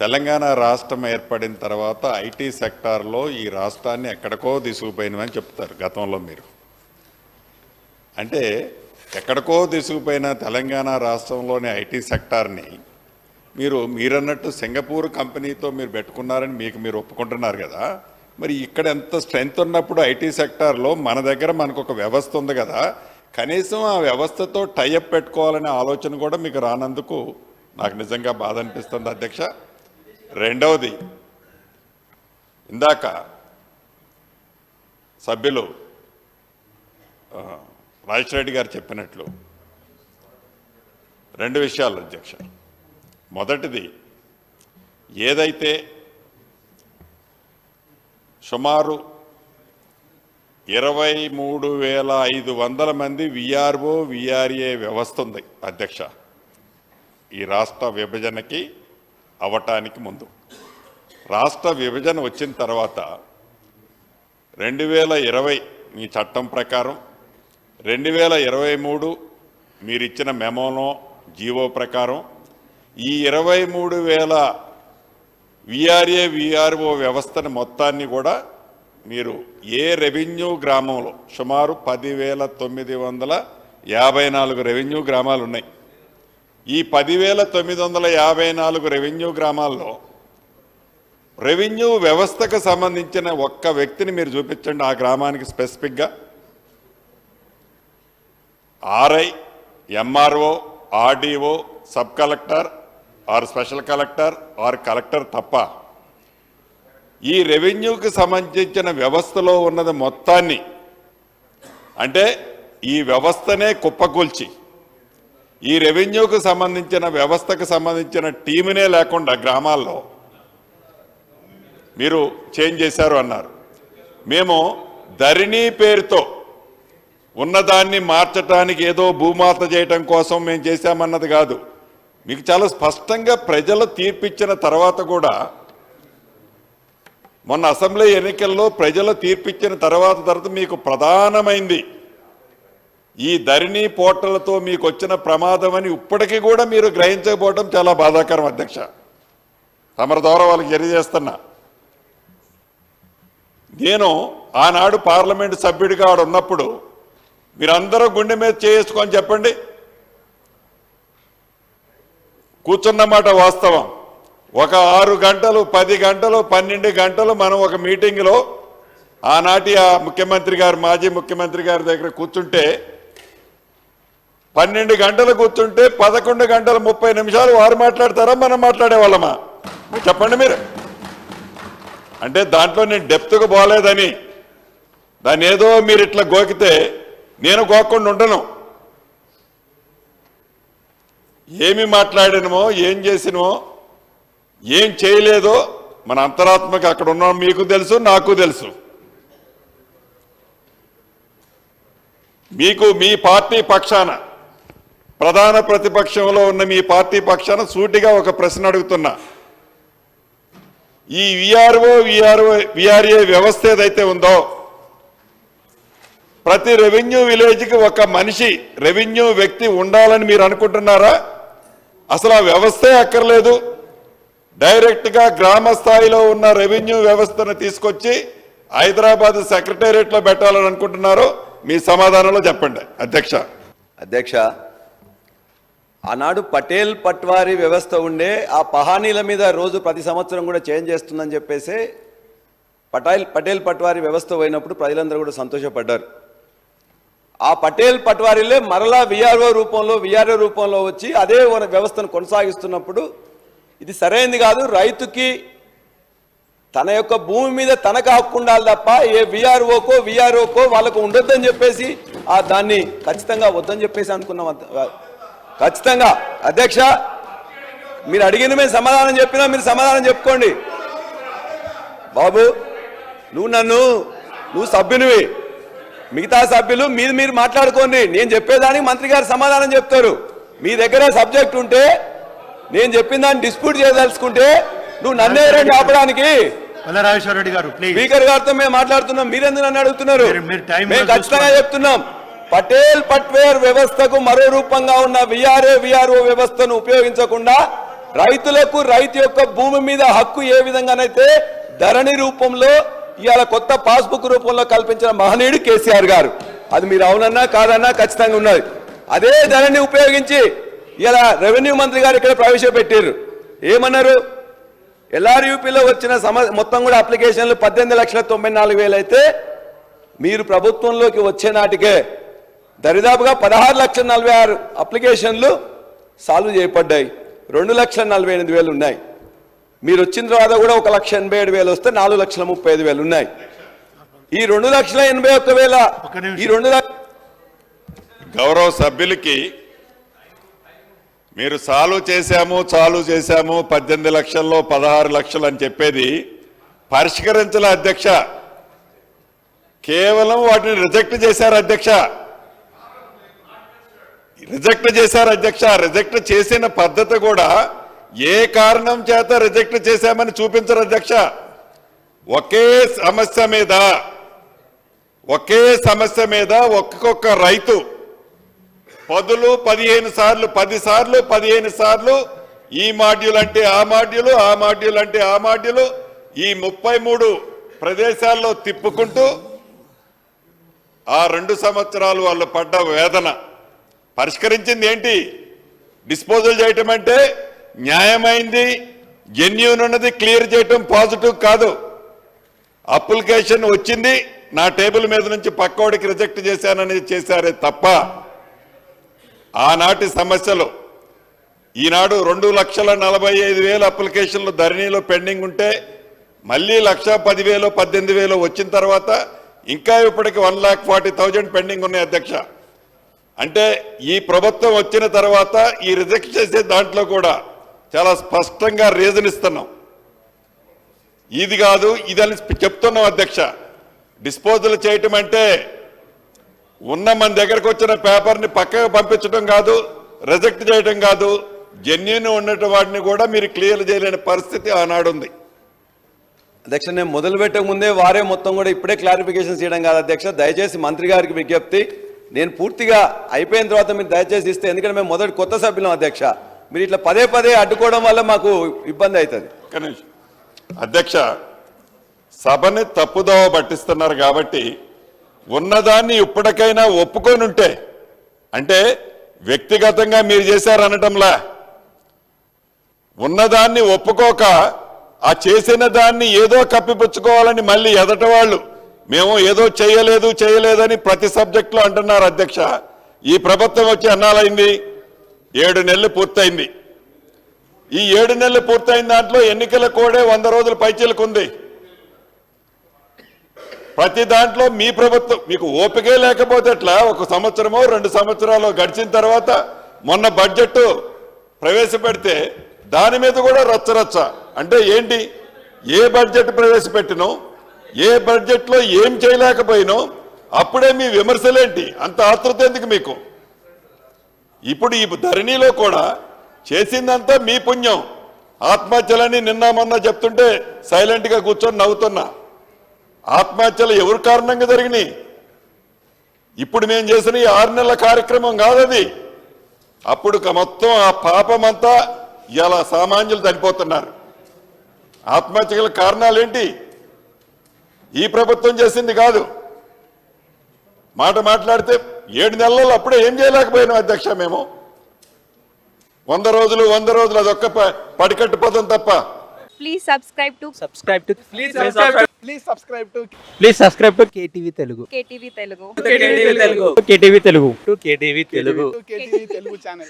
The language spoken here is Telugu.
తెలంగాణ రాష్ట్రం ఏర్పడిన తర్వాత ఐటీ సెక్టార్లో ఈ రాష్ట్రాన్ని ఎక్కడికో తీసుకుపోయినమని చెప్తారు గతంలో మీరు. అంటే ఎక్కడికో తీసుకుపోయిన తెలంగాణ రాష్ట్రంలోని ఐటీ సెక్టార్ని మీరన్నట్టు సింగపూర్ కంపెనీతో మీరు పెట్టుకున్నారని మీరు ఒప్పుకుంటున్నారు కదా. మరి ఇక్కడ ఎంత స్ట్రెంగ్త్ ఉన్నప్పుడు ఐటీ సెక్టార్లో మన దగ్గర మనకు ఒక వ్యవస్థ ఉంది కదా, కనీసం ఆ వ్యవస్థతో టైఅప్ పెట్టుకోవాలనే ఆలోచన కూడా మీకు రానందుకు నాకు నిజంగా బాధ అనిపిస్తుంది అధ్యక్ష. రెండవది, ఇందాక సభ్యులు రాజశేఖర్ గారు చెప్పినట్లు రెండు విషయాలు అధ్యక్ష. మొదటిది, ఏదైతే సుమారు 23,500 మంది విఆర్ఓ విఆర్ఏ వ్యవస్థ ఉంది అధ్యక్ష ఈ రాష్ట్ర విభజనకి అవటానికి ముందు. రాష్ట్ర విభజన వచ్చిన తర్వాత 2020 మీ చట్టం ప్రకారం, 2023 మీరిచ్చిన మెమోలో జీవో ప్రకారం ఈ 23,000 విఆర్ఏ విఆర్ఓ వ్యవస్థను మొత్తాన్ని కూడా మీరు ఏ రెవెన్యూ గ్రామంలో సుమారు 10,954 రెవెన్యూ గ్రామాలు ఉన్నాయి. ఈ 10,954 రెవెన్యూ గ్రామాల్లో రెవెన్యూ వ్యవస్థకు సంబంధించిన ఒక్క వ్యక్తిని మీరు చూపించండి ఆ గ్రామానికి స్పెసిఫిక్గా. RI, MRO, RDO, sub collector or special collector or collector తప్ప ఈ రెవెన్యూకి సంబంధించిన వ్యవస్థలో ఉన్నది మొత్తాన్ని, అంటే ఈ వ్యవస్థనే కుప్పకూల్చి ఈ రెవెన్యూకు సంబంధించిన వ్యవస్థకు సంబంధించిన టీమునే లేకుండా గ్రామాల్లో మీరు చేంజ్ చేశారు అన్నారు. మేము ధరణి పేరుతో ఉన్నదాన్ని మార్చడానికి ఏదో భూమాత చేయటం కోసం మేము చేశామన్నది కాదు. మీకు చాలా స్పష్టంగా ప్రజలు తీర్పిచ్చిన తర్వాత కూడా, మొన్న అసెంబ్లీ ఎన్నికల్లో ప్రజలు తీర్పిచ్చిన తర్వాత మీకు ప్రధానమైంది ఈ ధరణి పోర్టల్తో మీకు వచ్చిన ప్రమాదం అని ఇప్పటికీ కూడా మీరు గ్రహించకపోవడం చాలా బాధాకరం అధ్యక్ష. తమరి ద్వారా వాళ్ళకి తెలియజేస్తున్నా. నేను ఆనాడు పార్లమెంటు సభ్యుడిగా ఆడ ఉన్నప్పుడు మీరందరూ గుండె మీద చేసుకొని చెప్పండి, కూర్చున్నమాట వాస్తవం. ఒక 6 గంటలు 10 గంటలు 12 గంటలు మనం ఒక మీటింగ్లో ఆనాటి ఆ ముఖ్యమంత్రి గారు, మాజీ ముఖ్యమంత్రి గారి దగ్గర కూర్చుంటే 12 గంటలు కూర్చుంటే 11 గంటల 30 నిమిషాలు వారు మాట్లాడతారా మనం మాట్లాడేవాళ్ళమా చెప్పండి మీరు. అంటే దాంట్లో నేను డెప్త్గా పోలేదని, దాన్ని ఏదో మీరు ఇట్లా గోకితే నేను గోక్కుండా ఉండను. ఏమి మాట్లాడినమో, ఏం చేసినమో, ఏం చేయలేదో మన అంతరాత్మకి అక్కడ ఉన్నాం మీకు తెలుసు, నాకు తెలుసు. మీకు మీ పార్టీ పక్షాన, ప్రధాన ప్రతిపక్షంలో ఉన్న మీ పార్టీ పక్షాన సూటిగా ఒక ప్రశ్న అడుగుతున్నా. ఈ విఆర్ఏ వ్యవస్థ ఏదైతే ఉందో, ప్రతి రెవెన్యూ విలేజ్కి ఒక మనిషి రెవెన్యూ వ్యక్తి ఉండాలని మీరు అనుకుంటున్నారా? అసలు ఆ వ్యవస్థే అక్కర్లేదు. డైరెక్ట్గా గ్రామ స్థాయిలో ఉన్న రెవెన్యూ వ్యవస్థను తీసుకొచ్చి హైదరాబాద్ సెక్రటేరియట్లో పెట్టాలని అనుకుంటున్నారో మీ సమాధానంలో చెప్పండి అధ్యక్ష. ఆనాడు పటేల్ పట్వారీ వ్యవస్థ ఉండే ఆ పహానీల మీద రోజు ప్రతి సంవత్సరం కూడా చేంజ్ చేస్తుందని చెప్పేసి పటేల్ పట్వారీ వ్యవస్థ పోయినప్పుడు ప్రజలందరూ కూడా సంతోషపడ్డారు. ఆ పటేల్ పట్వారీలే మరలా విఆర్ఓ రూపంలో వచ్చి అదే వ్యవస్థను కొనసాగిస్తున్నప్పుడు ఇది సరైనది కాదు. రైతుకి తన యొక్క భూమి మీద తనకు హక్కు ఉండాలి తప్ప ఏ విఆర్ఓకో వాళ్ళకు ఉండొద్దని చెప్పేసి దాన్ని ఖచ్చితంగా వద్దని చెప్పేసి అనుకున్నాం. ఖచ్చితంగా అధ్యక్ష, మీరు అడిగిన మేము సమాధానం చెప్పినా మీరు సమాధానం చెప్పుకోండి. బాబు, నువ్వు సభ్యునివి, మిగతా సభ్యులు మీరు మాట్లాడుకోండి. నేను చెప్పేదానికి మంత్రి గారు సమాధానం చెప్తారు. మీ దగ్గర సబ్జెక్ట్ ఉంటే, నేను చెప్పిన దాన్ని డిస్ప్యూట్ చేయదలుచుకుంటే నువ్వు నన్నే రండి ఆపడానికి. స్పీకర్ గారితో మేము మాట్లాడుతున్నాం, మీరెందుకు నన్ను అడుగుతున్నారు? మేము ఖచ్చితంగా చెప్తున్నాం, పటేల్ పట్వేర్ వ్యవస్థకు మరో రూపంగా ఉన్న విఆర్ఓ వ్యవస్థను ఉపయోగించకుండా రైతులకు రైతు యొక్క భూమి మీద హక్కు ఏ విధంగానైతే ధరణి రూపంలో ఇవాళ కొత్త పాస్బుక్ రూపంలో కల్పించిన మహనీయుడు కేసీఆర్ గారు. అది మీరు అవునన్నా కాదన్నా ఖచ్చితంగా ఉన్నది. అదే ధరణి ఉపయోగించి ఇలా రెవెన్యూ మంత్రి గారు ఇక్కడ ప్రవేశపెట్టారు. ఏమన్నారు? ఎల్ఆర్యూపీలో వచ్చిన మొత్తం కూడా అప్లికేషన్లు 18,94,000 అయితే మీరు ప్రభుత్వంలోకి వచ్చే నాటికే దరిదాపుగా 16,46,000 అప్లికేషన్లు సాల్వ్ చేయబడ్డాయి. 2,48,000 ఉన్నాయి. మీరు వచ్చిన తర్వాత కూడా 1,87,000 వస్తే 4,35,000 ఉన్నాయి. ఈ 2,81,000 ఈ 2 గౌరవ సభ్యులకి మీరు చాలు చేశాము 18 లక్షల్లో 16 లక్షలు అని చెప్పేది పరిష్కరించాల అధ్యక్ష. కేవలం వాటిని రిజెక్ట్ చేశారు అధ్యక్ష. రిజెక్ట్ చేసిన పద్ధతి కూడా ఏ కారణం చేత రిజెక్ట్ చేశామని చూపించరు అధ్యక్ష. ఒకే సమస్య మీద ఒక్కొక్క రైతు 15 సార్లు 15 సార్లు ఈ మాడ్యూల్ అంటే ఆ మాడ్యూలు, ఆ మాడ్యూల్ అంటే ఆ మాడ్యూలు, ఈ 33 ప్రదేశాల్లో తిప్పుకుంటూ ఆ 2 సంవత్సరాలు వాళ్ళు పడ్డ వేదన పరిష్కరించింది ఏంటి? డిస్పోజల్ చేయటం అంటే న్యాయమైంది, జెన్యూన్ ఉన్నది క్లియర్ చేయటం పాజిటివ్ కాదు. అప్లికేషన్ వచ్చింది, నా టేబుల్ మీద నుంచి పక్కోడికి రిజెక్ట్ చేశానని చేశారే తప్ప ఆనాటి సమస్యలు ఈనాడు 2,45,000 అప్లికేషన్లు ధరణిలో పెండింగ్ ఉంటే మళ్ళీ 1,10,000 18,000 వచ్చిన తర్వాత ఇంకా ఇప్పటికి 1,40,000 పెండింగ్ ఉన్నాయి అధ్యక్ష. అంటే ఈ ప్రభుత్వం వచ్చిన తర్వాత ఈ రిజెక్ట్ చేసే దాంట్లో కూడా చాలా స్పష్టంగా రీజన్ ఇస్తున్నాం. ఇది కాదు ఇదని చెప్తున్నాం అధ్యక్ష. డిస్పోజల్ చేయటం అంటే ఉన్న మన దగ్గరకు వచ్చిన పేపర్ని పక్కకు పంపించడం కాదు, రిజెక్ట్ చేయడం కాదు, జెన్యూన్ ఉన్నట్టు వాటిని కూడా మీరు క్లియర్ చేయలేని పరిస్థితి ఆనాడుంది అధ్యక్ష. నేను మొదలు పెట్టక ముందే వారే మొత్తం కూడా ఇప్పుడే క్లారిఫికేషన్ చేయడం కాదు అధ్యక్ష. దయచేసి మంత్రి గారికి విజ్ఞప్తి, నేను పూర్తిగా అయిపోయిన తర్వాత మీరు దయచేసి ఇస్తే, ఎందుకంటే మేము మొదటి కొత్త సభ్యులం అధ్యక్ష. మీరు ఇట్లా పదే అడ్డుకోవడం వల్ల మాకు ఇబ్బంది అవుతుంది. అధ్యక్ష, సభని తప్పుదోవ పట్టిస్తున్నారు కాబట్టి ఉన్నదాన్ని ఇప్పటికైనా ఒప్పుకొని ఉంటే, అంటే వ్యక్తిగతంగా మీరు చేశారనటంలా ఉన్నదాన్ని ఒప్పుకోక ఆ చేసిన దాన్ని ఏదో కప్పిపుచ్చుకోవాలని మళ్ళీ ఎదట వాళ్ళు మేము ఏదో చేయలేదని ప్రతి సబ్జెక్టులో అంటున్నారు అధ్యక్ష. ఈ ప్రభుత్వం వచ్చి అన్నాలైంది 7 నెలలు పూర్తయింది. ఈ 7 నెలలు పూర్తయిన దాంట్లో ఎన్నికల కోడే 100 రోజుల పైచీలకు ఉంది. ప్రతి దాంట్లో మీ ప్రభుత్వం మీకు ఓపికే లేకపోతే ఎట్లా? 1 సంవత్సరమో 2 సంవత్సరాలు గడిచిన తర్వాత మొన్న బడ్జెట్ ప్రవేశపెడితే దాని మీద కూడా రచ్చ. అంటే ఏంటి? ఏ బడ్జెట్ ప్రవేశపెట్టినో, ఏ బడ్జెట్లో ఏం చేయలేకపోయినో అప్పుడే మీ విమర్శలేంటి? అంత ఆతృత ఎందుకు మీకు? ఇప్పుడు ఈ ధరణిలో కూడా చేసిందంతా మీ పుణ్యం. ఆత్మహత్యలని నిన్న మొన్న చెప్తుంటే సైలెంట్గా కూర్చొని నవ్వుతున్నా. ఆత్మహత్యలు ఎవరి కారణంగా జరిగినాయి? ఇప్పుడు మేము చేసిన ఈ 6 నెలల కార్యక్రమం కాదది. అప్పుడు మొత్తం ఆ పాపమంతా ఇలా సామాన్యులు చనిపోతున్నారు. ఆత్మహత్యల కారణాలు ఏంటి? ఈ ప్రభుత్వం చేసింది కాదు. మాట్లాడితే 7 నెలల్లో అప్పుడే ఏం చేయలేకపోయినాం అధ్యక్ష. మేము 100 రోజులు అదొక్క పడికట్టు పదం తప్ప. Please subscribe to KTV Telugu. KTV Telugu. KTV Telugu channel.